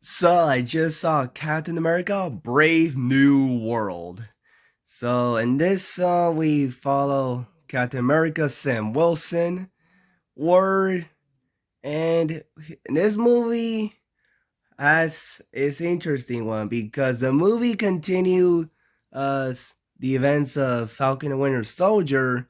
So I just saw Captain America Brave New World. So in this film we follow Captain America Sam Wilson, Word, and this movie has is interesting one because the movie continue the events of Falcon and Winter Soldier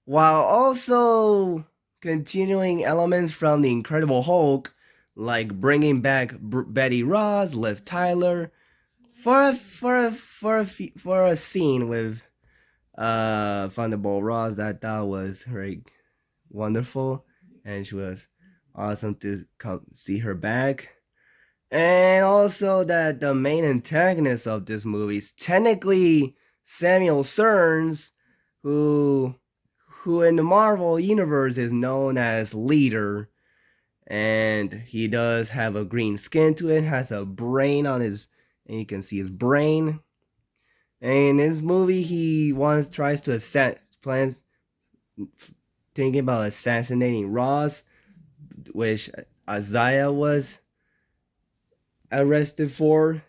while also continuing elements from the Incredible Hulk, like bringing back Betty Ross, Liv Tyler, for a scene with Thunderbolt Ross that I thought was very wonderful, and she was awesome to come see her back. And also that the main antagonist of this movie is technically Samuel Cerns, who who in the Marvel universe is known as Leader, and he does have a green skin to it, has a brain on his, and you can see his brain. And in this movie, he once tries to plans thinking about assassinating Ross, which Isaiah was arrested for,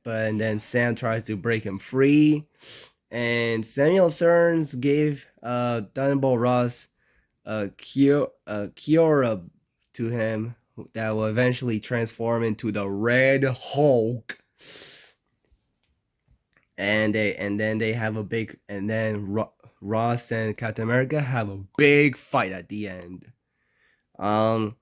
but and then Sam tries to break him free. And Samuel Cerns gave Thunderbolt Ross a cure to him that will eventually transform into the Red Hulk. And then they have a big and then Ross and Captain America have a big fight at the end. Um,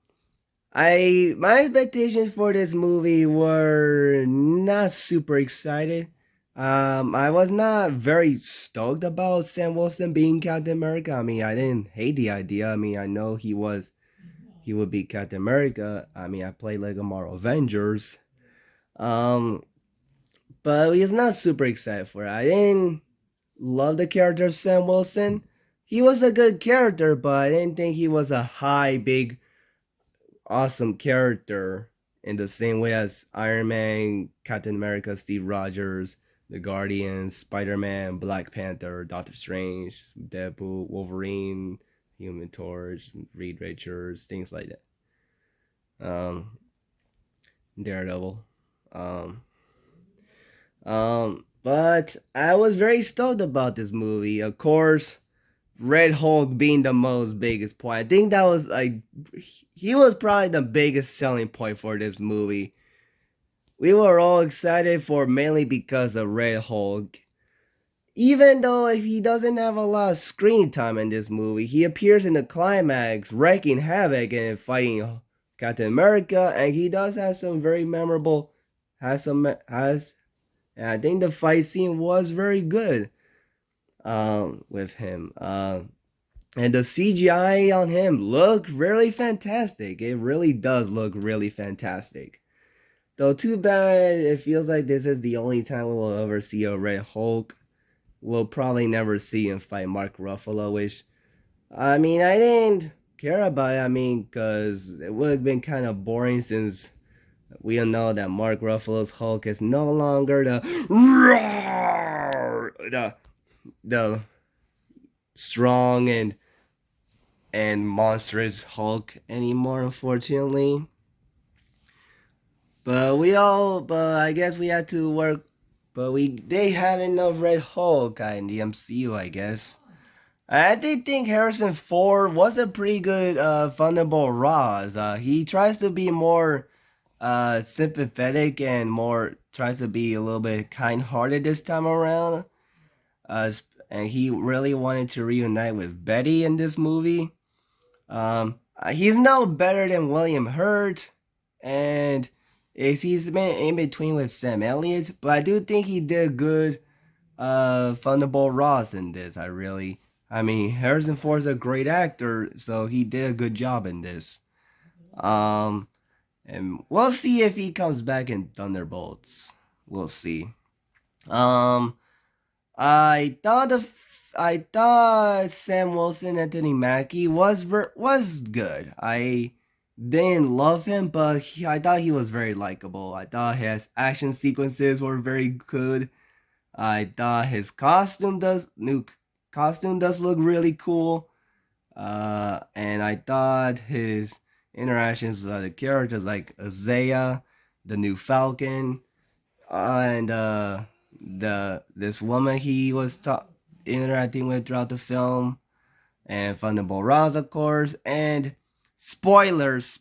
I my expectations for this movie were not super excited. I was not very stoked about Sam Wilson being Captain America. I mean, I didn't hate the idea. I mean, I know he would be Captain America. I mean, I played Lego Marvel Avengers. Um, but he's not super excited for it. I didn't love the character of Sam Wilson. He was a good character, but I didn't think he was a high, big, awesome character in the same way as Iron Man, Captain America, Steve Rogers, the Guardians, Spider Man, Black Panther, Doctor Strange, Deadpool, Wolverine, Human Torch, Reed Richards, things like that. Daredevil. Um, but I was very stoked about this movie. Of course, Red Hulk being the most biggest point. I think that was like he was probably the biggest selling point for this movie. We were all excited for mainly because of Red Hulk. Even though if he doesn't have a lot of screen time in this movie, he appears in the climax, wreaking havoc and fighting Captain America, and he does have some very memorable has and I think the fight scene was very good with him. And the CGI on him looked really fantastic. It really does look really fantastic. Though too bad it feels like this is the only time we will ever see a Red Hulk. We'll probably never see him fight Mark Ruffalo, which I mean I didn't care about it. I mean, because it would have been kind of boring since we all know that Mark Ruffalo's Hulk is no longer the strong and monstrous Hulk anymore, unfortunately. But I guess we had to work. But they have enough Red Hulk in the MCU, I guess. I did think Harrison Ford was a pretty good Thunderbolt Ross. He tries to be more sympathetic and more tries to be a little bit kind-hearted this time around. Uh, and he really wanted to reunite with Betty in this movie. He's no better than William Hurt, and he's been in between with Sam Elliott, but I do think he did good. Thunderbolt Ross in this. I mean, Harrison Ford's a great actor, so he did a good job in this. Um, and we'll see if he comes back in Thunderbolts. We'll see. Um, I thought Sam Wilson, Anthony Mackie was good. I didn't love him, but I thought he was very likable. I thought his action sequences were very good. I thought his costume does look really cool. And I thought his interactions with other characters like Isaiah the new Falcon, and this woman he was interacting with throughout the film, and Thunderbolt Ross, of course, and spoilers.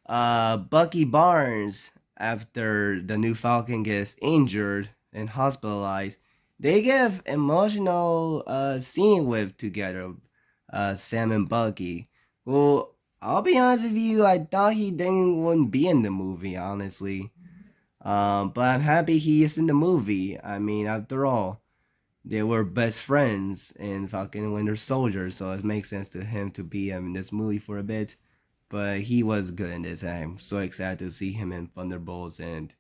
Bucky Barnes, after the new Falcon gets injured and hospitalized, they get emotional scene with together, Sam and Bucky. Well, I'll be honest with you, I thought he didn't wouldn't be in the movie, honestly. But I'm happy he is in the movie. I mean, after all, they were best friends in Falcon and Winter Soldier, so it makes sense to him to be in this movie for a bit. But he was good in this. I'm so excited to see him in Thunderbolts and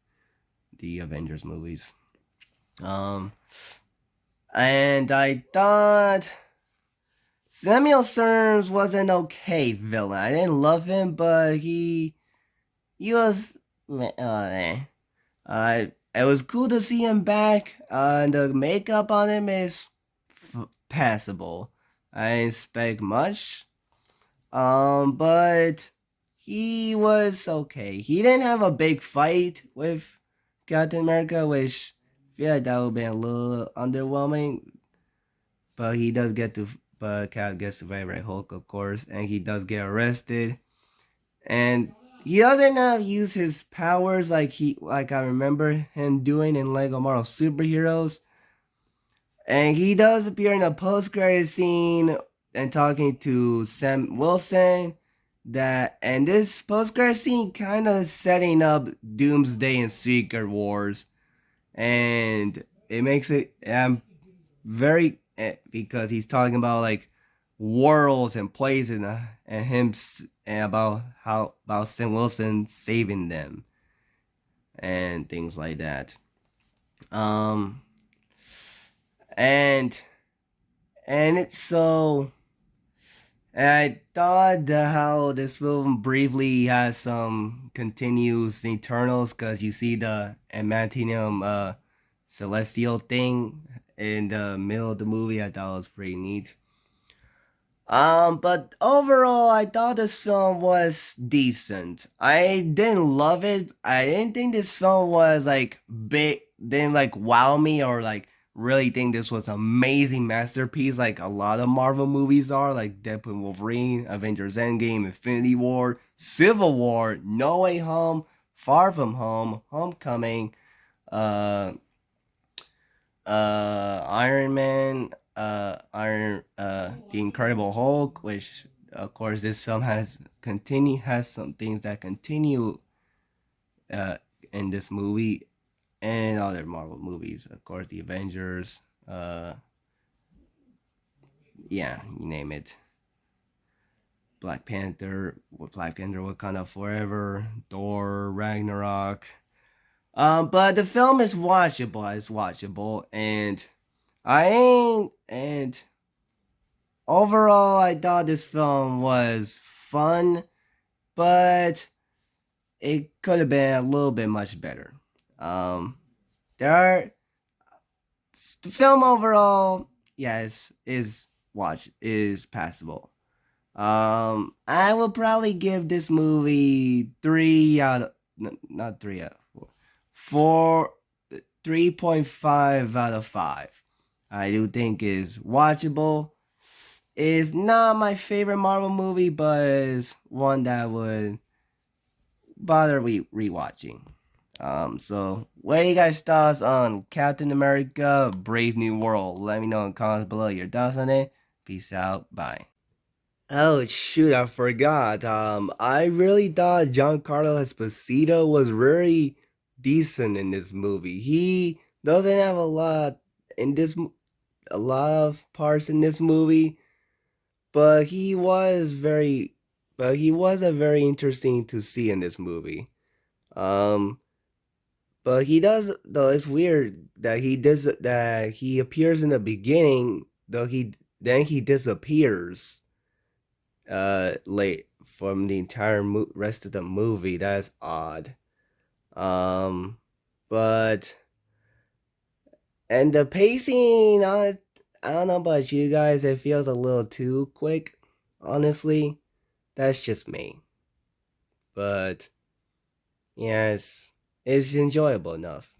the Avengers movies. Um, and I thought Samuel Cerns was an okay villain. I didn't love him, but he was. It was cool to see him back. And the makeup on him is passable. I didn't expect much. But he was okay. He didn't have a big fight with Captain America, which I feel like that would be a little underwhelming. But he does get to, but Cap gets to fight Red Hulk, of course, and he does get arrested. And he doesn't use his powers like I remember him doing in Lego Marvel Superheroes. And he does appear in a post-credit scene and talking to Sam Wilson. And this post-credit scene kind of setting up Doomsday and Secret Wars, and it makes it very because he's talking about like worlds and places and him and about Sam Wilson saving them and things like that. Um, and it's so. And I thought that how this film briefly has some continuous Eternals because you see the adamantium celestial thing in the middle of the movie. I thought it was pretty neat. But overall, I thought this film was decent. I didn't love it. I didn't think this film was like big, didn't like wow me or like really think this was an amazing masterpiece like a lot of Marvel movies are, like Deadpool and Wolverine, Avengers Endgame, Infinity War, Civil War, No Way Home, Far From Home, Homecoming, uh, Iron Man, the Incredible Hulk, which of course this film has some things that continue uh in this movie and other Marvel movies, of course the Avengers, yeah, you name it. Black Panther, Wakanda Forever, Thor, Ragnarok. But the film is watchable. It's watchable, and I ain't and overall, I thought this film was fun, but it could have been a little bit much better. Um, there are the film overall, yes, is passable. I will probably give this movie not 4, 3.5 out of 5. I do think is watchable. Is not my favorite Marvel movie, but is one that would bother rewatching. So what are you guys' thoughts on Captain America: Brave New World? Let me know in the comments below your thoughts on it. Peace out. Bye. Oh shoot, I forgot. I really thought Giancarlo Esposito was very decent in this movie. He doesn't have a lot of parts in this movie, but he was a very interesting to see in this movie. Um, but he does though. It's weird that he appears in the beginning, though he disappears late from the entire rest of the movie. That's odd. Um, but and the pacing, I don't know about you guys. It feels a little too quick. Honestly, that's just me. But Yes, it's enjoyable enough.